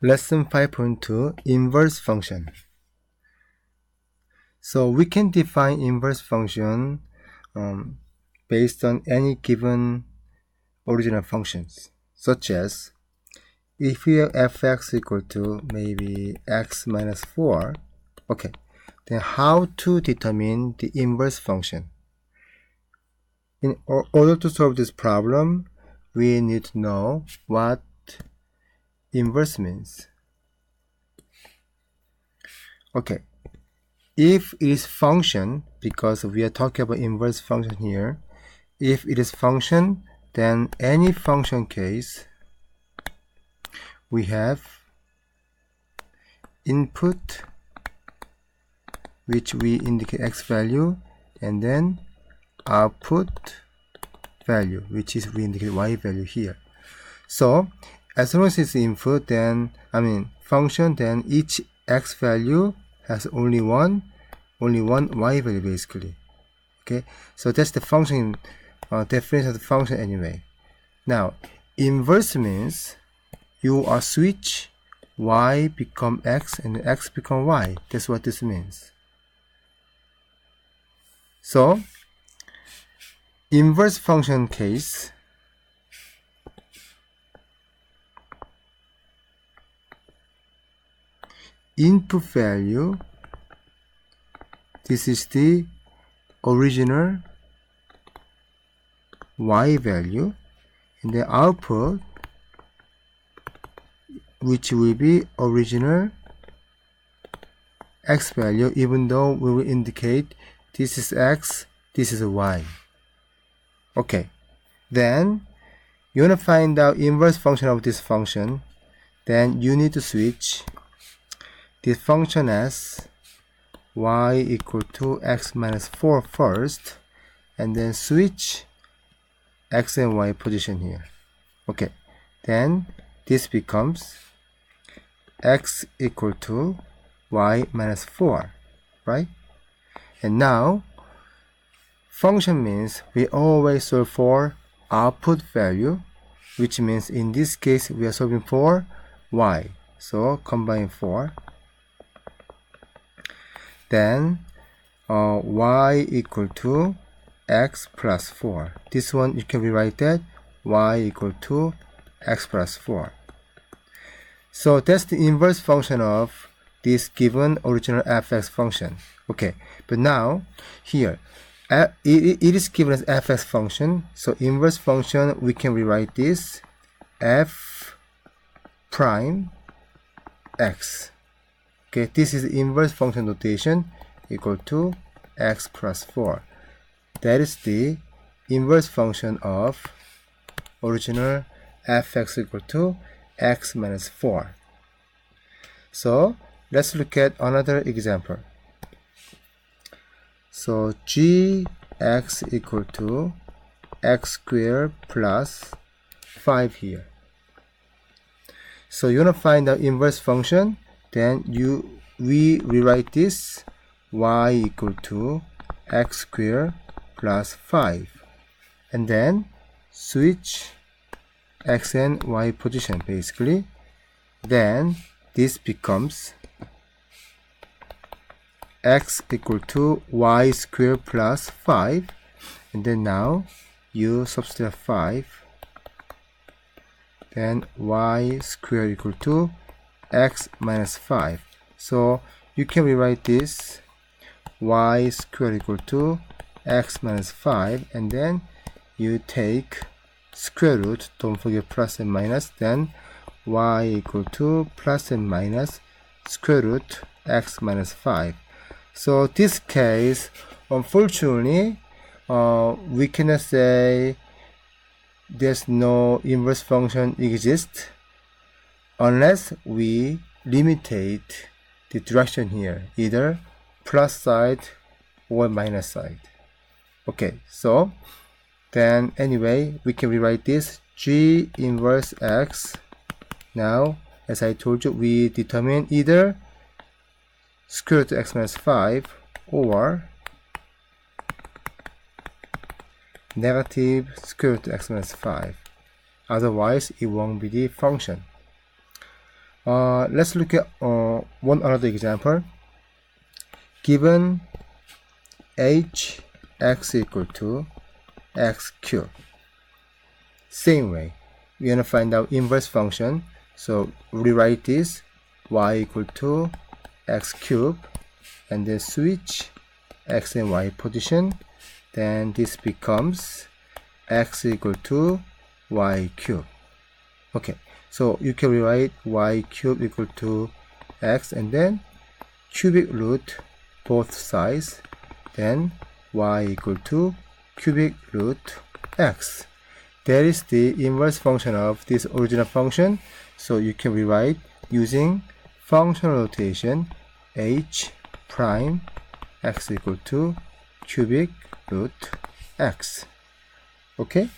Lesson 5.2 Inverse function. So we can define inverse function based on any given original functions, such as if we have fx equal to maybe x minus 4, okay, then how to determine the inverse function? In order to solve this problem, we need to know what inverse means. Okay, if it is function, because we are talking about inverse function here, if it is function, then any function case, we have input, which we indicate x value, and then output value, which is we indicate y value here. So as long as it's input, then function, then each x value has only one y value basically. Okay, so that's the function definition of the function anyway. Now inverse means you are switch y become x and x become y. That's what this means. So inverse function case, input value, this is the original y value, and the output, which will be original x value, even though we will indicate this is x, this is y. Okay, then you want to find out inverse function of this function, then you need to switch this function as y equal to x minus 4 first, and then switch x and y position here. Okay, then this becomes x equal to y minus 4, right? And now function means we always solve for output value, which means in this case we are solving for y. So combine 4. Then y equal to x plus 4. This one you can rewrite that y equal to x plus 4. So that's the inverse function of this given original fx function. Okay, but now here it is given as fx function, so inverse function we can rewrite this f prime x. Okay, this is inverse function notation equal to x plus 4. That is the inverse function of original fx equal to x minus 4. So let's look at another example. So gx equal to x squared plus 5 here. So you want to find the inverse function, then we rewrite this y equal to x squared plus 5, and then switch x and y position basically. Then this becomes x equal to y squared plus 5, and then now you substitute 5, then y squared equal to x minus 5. So you can rewrite this y squared equal to x minus 5, and then you take square root, don't forget plus and minus, then y equal to plus and minus square root x minus 5. So this case, unfortunately, we cannot say there's no inverse function exists unless we limitate the direction here, either plus side or minus side. Okay, so then anyway we can rewrite this g inverse x. Now as I told you, we determine either square root of x minus 5 or negative square root of x minus 5. Otherwise it won't be the function. Let's look at one another example. Given h x equal to x cubed. Same way, we want to find out inverse function. So rewrite this y equal to x cubed and then switch x and y position. Then this becomes x equal to y cubed. Okay, so you can rewrite y cubed equal to x and then cubic root both sides, then y equal to cubic root x. That is the inverse function of this original function. So you can rewrite using functional notation h prime x equal to cubic root x. Okay.